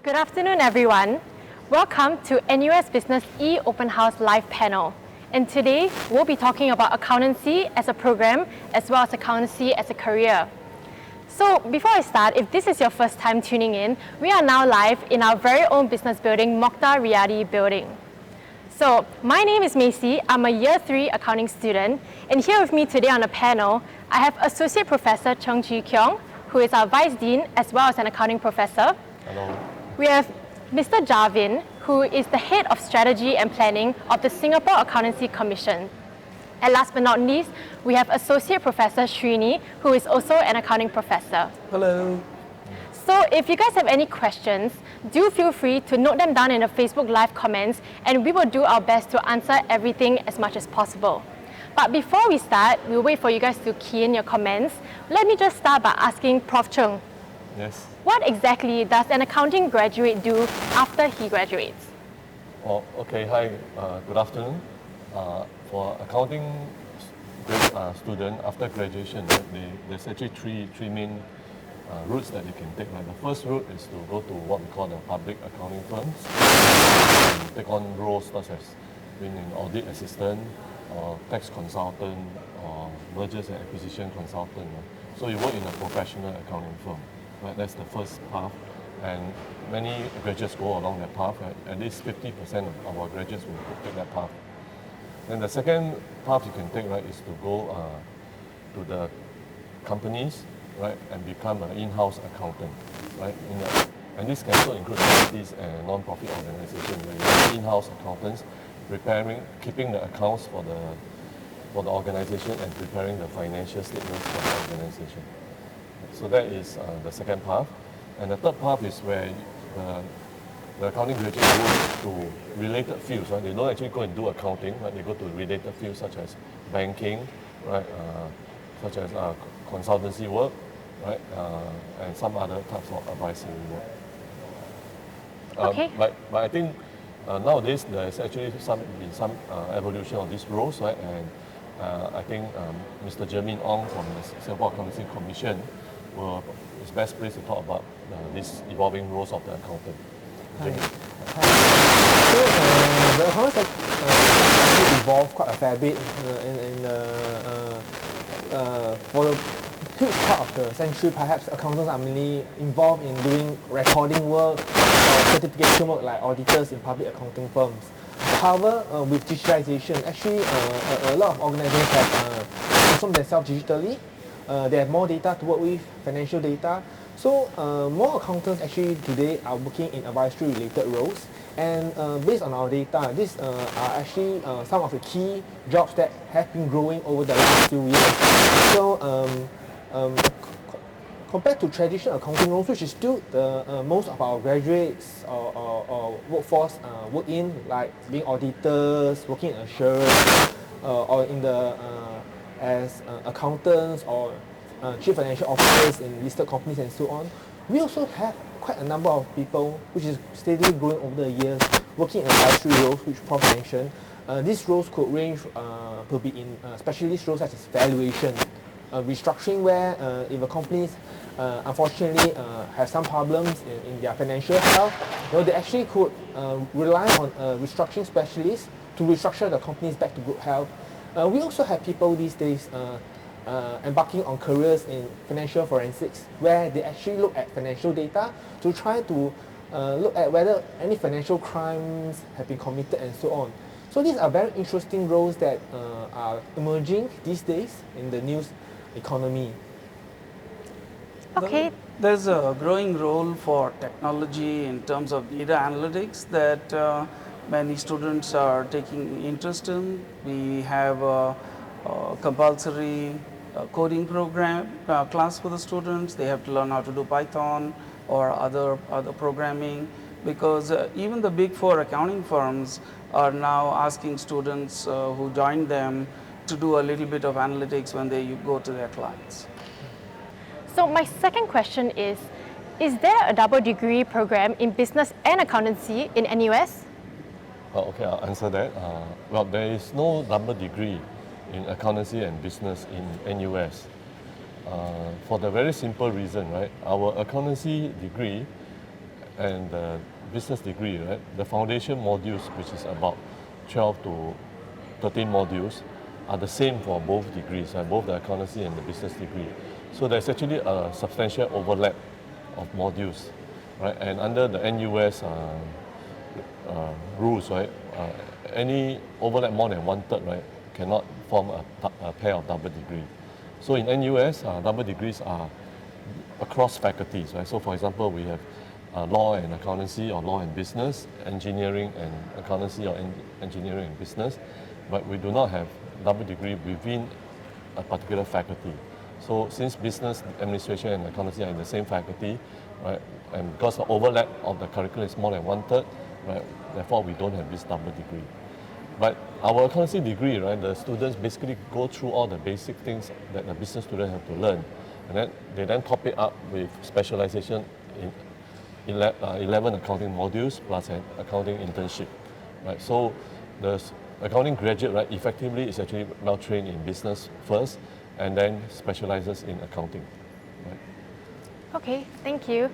Good afternoon, everyone. Welcome to NUS Business E-Open House Live panel. And today, we'll be talking about accountancy as a program, as well as accountancy as a career. So before I start, if this is your first time tuning in, we are now live in our very own business building, Mokhtar Riyadi building. So my name is Macy. I'm a Year 3 accounting student. And here with me today on the panel, I have Associate Professor Cheng Chi Kiong, who is our Vice Dean, as well as an accounting professor. Hello. We have Mr. Jarvin, who is the Head of Strategy and Planning of the Singapore Accountancy Commission. And last but not least, we have Associate Professor Srini, who is also an accounting professor. Hello. So if you guys have any questions, do feel free to note them down in the Facebook Live comments, and we will do our best to answer everything as much as possible. But before we start, we'll wait for you guys to key in your comments. Let me just start by asking Prof. Cheng. Yes. What exactly does an accounting graduate do after he graduates? Oh, okay. Hi. Good afternoon. For accounting student after graduation, there's actually three main routes that you can take. Right? The first route is to go to what we call the public accounting firms and take on roles such as being an audit assistant, or tax consultant, or mergers and acquisition consultant. Right? So you work in a professional accounting firm. Right, that's the first path, and many graduates go along that path. Right? At least 50% of our graduates will take that path. Then the second path you can take, right, is to go to the companies, right, and become an in-house accountant, right. And this can also include charities and non-profit organizations where you have in-house accountants keeping the accounts for the organization and preparing the financial statements for the organization. So that is the second path. And the third path is where the accounting graduates go to related fields. Right? They don't actually go and do accounting, right? They go to related fields such as banking, right? Such as consultancy work, right? And some other types of advisory work. Okay. But I think nowadays there's actually some evolution of these roles, right? And I think Mr. Jermin Ong from the Singapore Accountancy Commission is best placed to talk about these evolving roles of the accountant. Hi. So the accounting actually evolved quite a fair bit for a huge part of the century. Perhaps accountants are mainly involved in doing recording work or certification work like auditors in public accounting firms. However, with digitalization, actually a lot of organizations have transformed themselves digitally. They have more data to work with, financial data. So more accountants actually today are working in advisory related roles. And based on our data, these are actually some of the key jobs that have been growing over the last few years. So compared to traditional accounting roles, which is still the most of our graduates or workforce work in, like being auditors, working in assurance, or in the as accountants or chief financial officers in listed companies and so on. We also have quite a number of people which is steadily growing over the years working in advisory roles, which Prof mentioned. These roles could range to be in specialist roles such as valuation, restructuring, where if a company unfortunately have some problems in their financial health, they actually could rely on a restructuring specialist to restructure the companies back to good health. We also have people these days embarking on careers in financial forensics, where they actually look at financial data to try to look at whether any financial crimes have been committed and so on. So these are very interesting roles that are emerging these days in the news economy. Okay. There's a growing role for technology in terms of data analytics that many students are taking interest in. We have a compulsory coding program class for the students. They have to learn how to do Python or other programming, because even the big four accounting firms are now asking students who join them to do a little bit of analytics when they go to their clients. So my second question is there a double degree program in business and accountancy in NUS? Okay, I'll answer that. Well, there is no double degree in accountancy and business in NUS. For the very simple reason, right? Our accountancy degree and the business degree, right, the foundation modules, which is about 12 to 13 modules, are the same for both degrees, both the accountancy and the business degree. So there's actually a substantial overlap of modules, right? And under the NUS rules, right, any overlap more than 1/3, right, cannot form a pair of double degree. So in NUS, double degrees are across faculties, right? So for example, we have law and accountancy, or law and business, engineering and accountancy, or engineering and business, but we do not have double degree within a particular faculty. So since business administration and accountancy are in the same faculty, right, and because the overlap of the curriculum is more than 1/3, right, therefore we don't have this double degree. But our accountancy degree, right, the students basically go through all the basic things that the business student have to learn, and then they then top it up with specialization in 11 accounting modules plus an accounting internship, right? So the accounting graduate, right, effectively is actually well trained in business first, and then specializes in accounting. Right? Okay, thank you.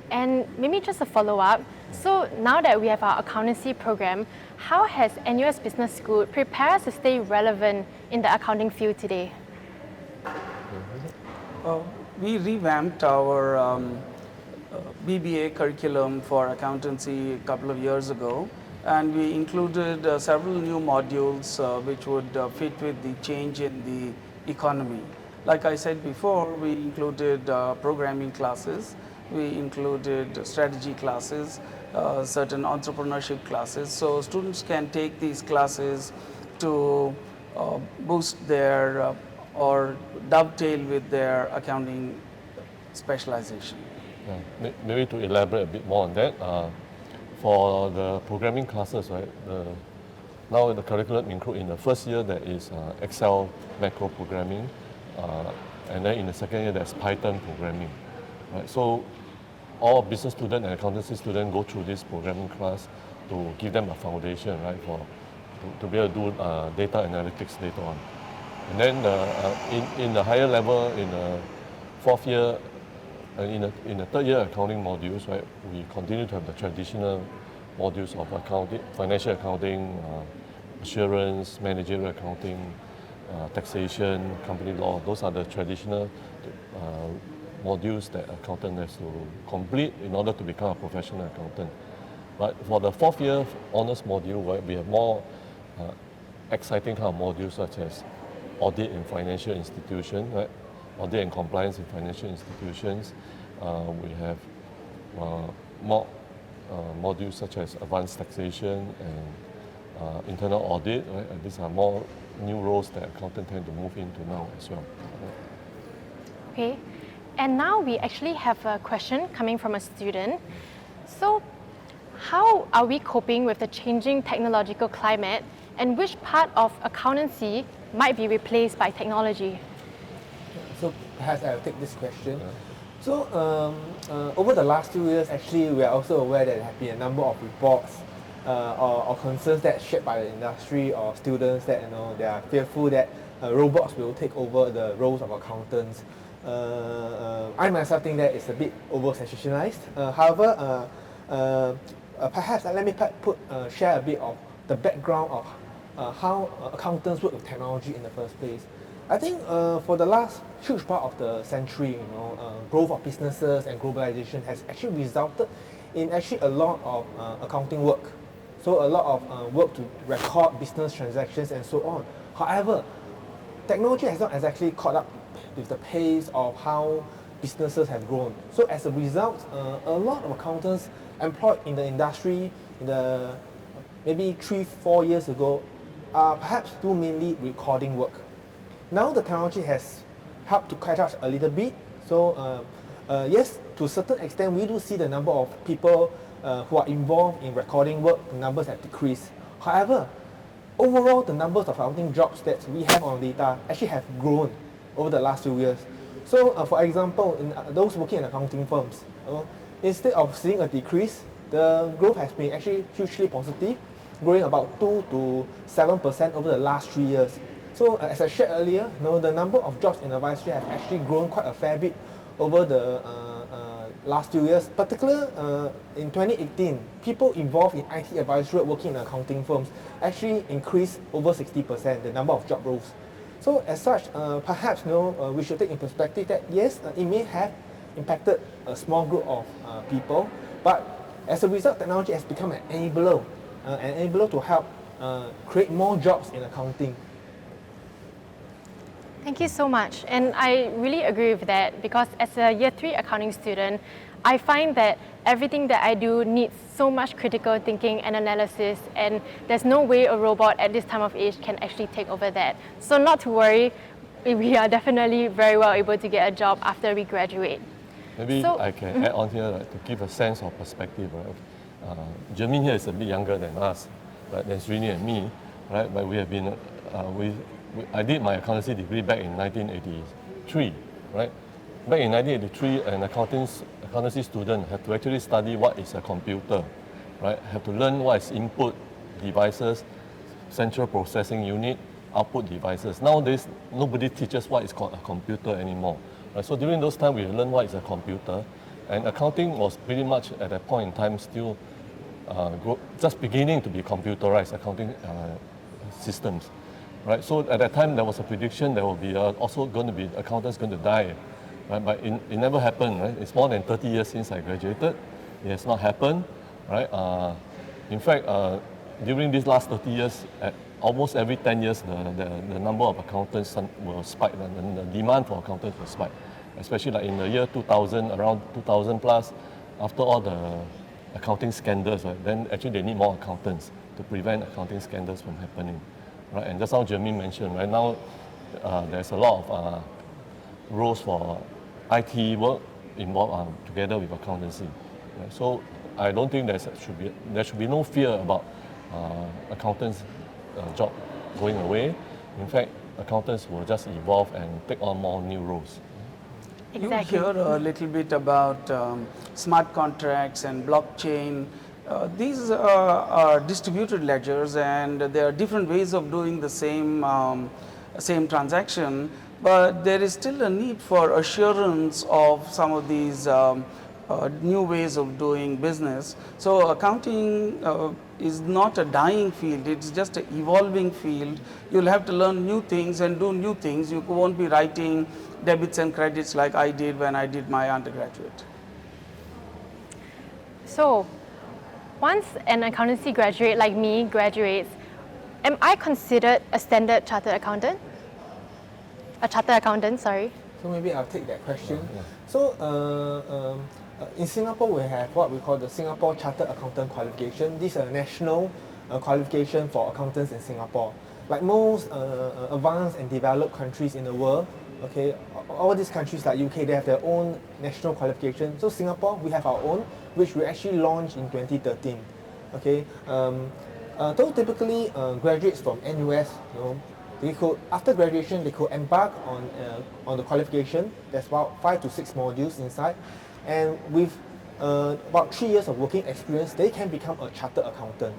And maybe just a follow-up. So now that we have our accountancy program, how has NUS Business School prepared us to stay relevant in the accounting field today? We revamped our BBA curriculum for accountancy a couple of years ago, and we included several new modules which would fit with the change in the economy. Like I said before, we included programming classes, we included strategy classes, certain entrepreneurship classes. So students can take these classes to boost their or dovetail with their accounting specialization. Yeah. Maybe to elaborate a bit more on that, for the programming classes, right, now the curriculum include in the first year there is Excel macro programming, and then in the second year there's Python programming. Right? So all business student and accountancy student go through this programming class to give them a foundation, right, to be able to do data analytics later on. And then in the higher level, in the fourth year, in the third year accounting modules, right, we continue to have the traditional modules of accounting, financial accounting, assurance, managerial accounting, taxation, company law. Those are the traditional modules that accountant has to complete in order to become a professional accountant. But for the fourth year honors module, right, we have more exciting kind of modules such as audit in financial institutions, right? Audit and compliance in financial institutions. We have more modules such as advanced taxation and internal audit, right? And these are more new roles that accountants tend to move into now as well. Okay, and now we actually have a question coming from a student. So, how are we coping with the changing technological climate, and which part of accountancy might be replaced by technology? So perhaps I'll take this question. So over the last 2 years, actually, we are also aware that there have been a number of reports or concerns that shared by the industry or students that they are fearful that robots will take over the roles of accountants. I myself think that it's a bit over-sensationalized. However, perhaps let me share a bit of the background of how accountants work with technology in the first place. I think for the last huge part of the century, growth of businesses and globalization has actually resulted in actually a lot of accounting work. So a lot of work to record business transactions and so on. However, technology has not exactly caught up with the pace of how businesses have grown. So as a result, a lot of accountants employed in the industry in the maybe 3-4 years ago perhaps do mainly recording work. Now the technology has helped to catch up a little bit. So yes, to a certain extent, we do see the number of people who are involved in recording work, the numbers have decreased. However, overall, the numbers of accounting jobs that we have on data actually have grown over the last few years. So for example, in those working in accounting firms, instead of seeing a decrease, the growth has been actually hugely positive, growing about 2 to 7% over the last 3 years. So as I shared earlier, the number of jobs in advisory have actually grown quite a fair bit over the last few years, particularly in 2018, people involved in IT advisory working in accounting firms actually increased over 60%, the number of job roles. So as such, perhaps we should take in perspective that yes, it may have impacted a small group of people, but as a result, technology has become an enabler to help create more jobs in accounting. Thank you so much. And I really agree with that because as a year 3 accounting student, I find that everything that I do needs so much critical thinking and analysis, and there's no way a robot at this time of age can actually take over that. So not to worry, we are definitely very well able to get a job after we graduate. Maybe I can add on here to give a sense of perspective. Right? Jermaine here is a bit younger than us, right? Than Srini and me, right? But we have been, I did my accountancy degree back in 1983, right? Back in 1983, an accountancy student had to actually study what is a computer, right? Have to learn what is input devices, central processing unit, output devices. Nowadays, nobody teaches what is called a computer anymore. Right? So during those times, we learned what is a computer, and accounting was pretty much at that point in time still just beginning to be computerized accounting systems. Right, so at that time there was a prediction there will be also going to be accountants going to die, right? But it never happened. Right? It's more than 30 years since I graduated. It has not happened, right? In fact, during these last 30 years, almost every 10 years, the number of accountants will spike, and the demand for accountants will spike. Especially like in the year 2000, around 2000 plus, after all the accounting scandals, right? Then actually they need more accountants to prevent accounting scandals from happening. Right, and just how Jermaine mentioned, right now there's a lot of roles for IT work involved together with accountancy. Right? So I don't think there should be no fear about accountants' job going away. In fact, accountants will just evolve and take on more new roles. Exactly. You hear a little bit about smart contracts and blockchain. These are distributed ledgers, and there are different ways of doing the same transaction, but there is still a need for assurance of some of these new ways of doing business. So accounting is not a dying field, it's just an evolving field. You'll have to learn new things and do new things. You won't be writing debits and credits like I did when I did my undergraduate. So, once an accountancy graduate like me graduates, am I considered a standard chartered accountant? A chartered accountant, sorry. So maybe I'll take that question. So in Singapore, we have what we call the Singapore Chartered Accountant Qualification. This is a national qualification for accountants in Singapore. Like most advanced and developed countries in the world, okay, all these countries like UK, they have their own national qualification. So Singapore, we have our own, which we actually launched in 2013. Okay, so typically graduates from NUS, they could, after graduation, they could embark on the qualification. There's about 5 to 6 modules inside, and with about 3 years of working experience, they can become a chartered accountant.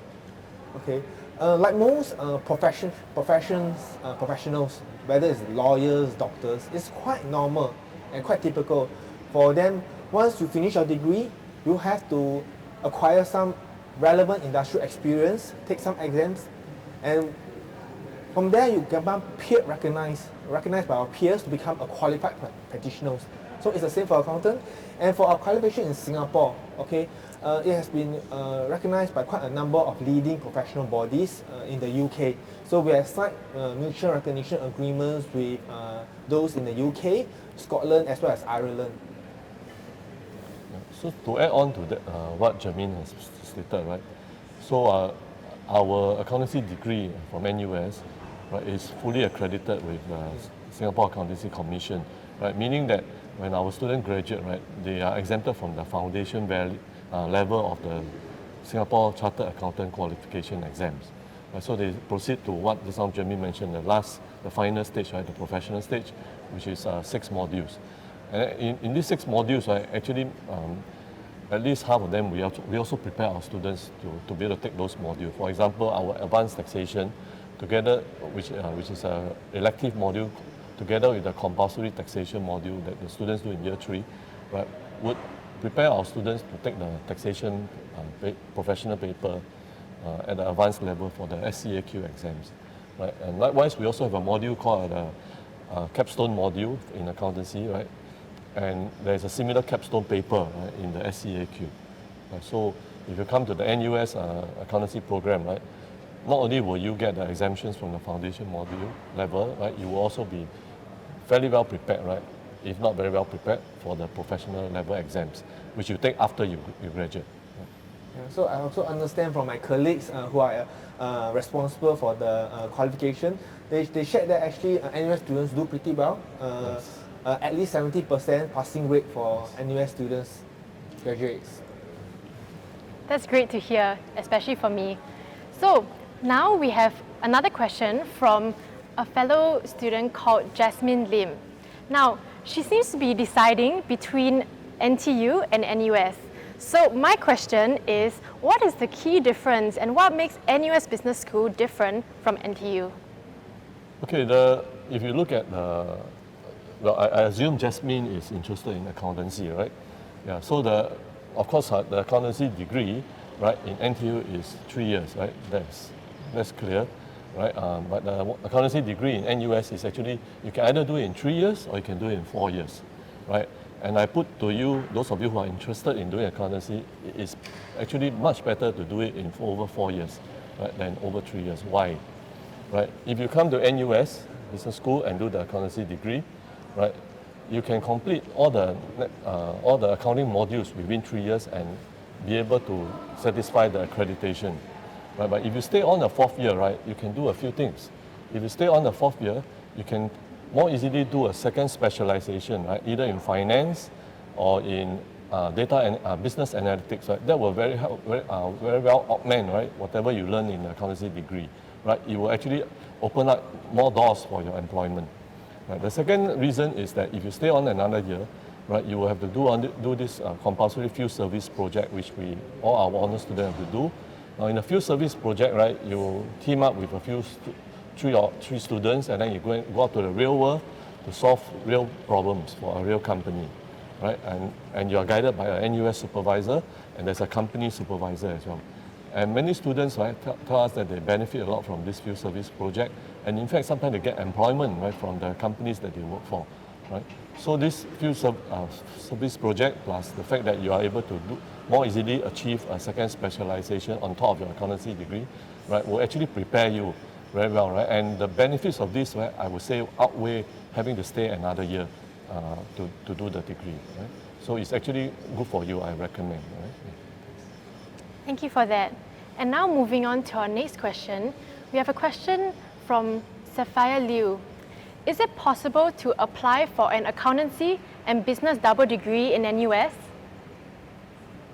Okay, like most professionals, whether it's lawyers, doctors, it's quite normal and quite typical for them. Once you finish your degree, you have to acquire some relevant industrial experience, take some exams, and from there you can become peer recognized by our peers to become a qualified practitioners. So it's the same for accountant. And for our qualification in Singapore, okay, it has been recognized by quite a number of leading professional bodies in the UK. So we have signed mutual recognition agreements with those in the UK, Scotland, as well as Ireland. So to add on to that, what Jermaine has stated, right? So our accountancy degree from NUS, right, is fully accredited with Singapore Accountancy Commission, right? Meaning that when our students graduate, right, they are exempted from the foundation level of the Singapore Chartered Accountant Qualification exams. Right? So they proceed to what just now Jermaine mentioned, the final stage, right, the professional stage, which is 6 modules. And in these 6 modules, right, actually, at least half of them, we also prepare our students to be able to take those modules. For example, our advanced taxation, together, which is an elective module, together with the compulsory taxation module that the students do in year 3, right, would prepare our students to take the taxation professional paper at the advanced level for the SCAQ exams. Right? And likewise, we also have a module called the capstone module in accountancy, right? And there's a similar capstone paper, right, in the SCAQ. So if you come to the NUS accountancy program, right, not only will you get the exemptions from the foundation module level, right, you will also be fairly well prepared, right, if not very well prepared, for the professional level exams, which you take after you graduate. Yeah, so I also understand from my colleagues who are responsible for the qualification, they shared that actually NUS students do pretty well. Yes. At least 70% passing rate for NUS students, graduates. That's great to hear, especially for me. So now we have another question from a fellow student called Jasmine Lim. Now, she seems to be deciding between NTU and NUS. So my question is, what is the key difference and what makes NUS Business School different from NTU? Okay, if you look at well, I assume Jasmine is interested in accountancy, right? Yeah, so of course, the accountancy degree, right, in NTU is 3 years, right? That's clear, right? But the accountancy degree in NUS is actually, you can either do it in 3 years or you can do it in 4 years, right? And I put to you, those of you who are interested in doing accountancy, it's actually much better to do it in over 4 years, right, than over 3 years. Why? Right? If you come to NUS Business School and do the accountancy degree, right, you can complete all the accounting modules within 3 years and be able to satisfy the accreditation. Right? But if you stay on the 4th year, right, you can do a few things. If you stay on the 4th year, you can more easily do a second specialization, right, either in finance or in data and business analytics. Right? That will very well augment, right, whatever you learn in the accountancy degree. Right? It will actually open up more doors for your employment. Right? The second reason is that if you stay on another year, right, you will have to do this compulsory field service project, which all our honor students have to do. Now, in a field service project, right, you team up with three students, and then you go out to the real world to solve real problems for a real company, right? And you are guided by a NUS supervisor, and there's a company supervisor as well. And many students, right, tell us that they benefit a lot from this field service project, and in fact, sometimes they get employment, right, from the companies that they work for, right? So this field service project, plus the fact that you are able to more easily achieve a second specialization on top of your accountancy degree, right, will actually prepare you very well, right? And the benefits of this, right, I would say, outweigh having to stay another year to do the degree, right? So it's actually good for you, I recommend, right? Thank you for that. And now moving on to our next question, we have a question from Sapphire Liu. Is it possible to apply for an accountancy and business double degree in NUS?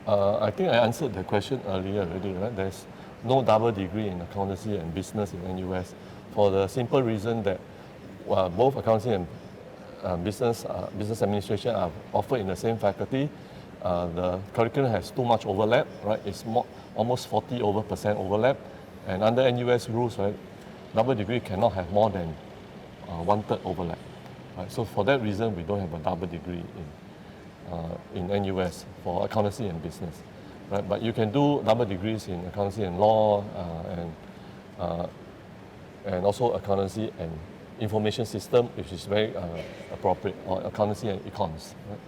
I think I answered the question earlier already, right? There's no double degree in accountancy and business in NUS for the simple reason that both accountancy and business administration are offered in the same faculty. The curriculum has too much overlap, right? It's almost 40% overlap, and under NUS rules, right, double degree cannot have more than 1/3 overlap. Right? So for that reason, we don't have a double degree in NUS for accountancy and business. Right? But you can do double degrees in accountancy and law, and also accountancy and information system, which is very appropriate, or accountancy and econs. Right?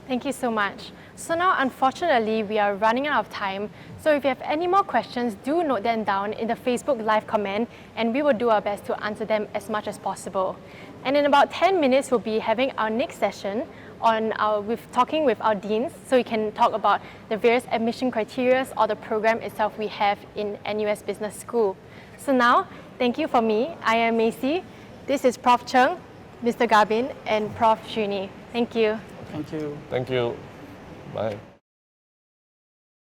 Thank you so much. So now, unfortunately, we are running out of time. So if you have any more questions, do note them down in the Facebook Live comment, and we will do our best to answer them as much as possible. And in about 10 minutes, we'll be having our next session on talking with our deans, so we can talk about the various admission criteria or the program itself we have in NUS Business School. So now, thank you for me. I am Macy. This is Prof. Cheng, Mr. Garbin, and Prof. Shuni. Thank you. Thank you. Thank you. Bye.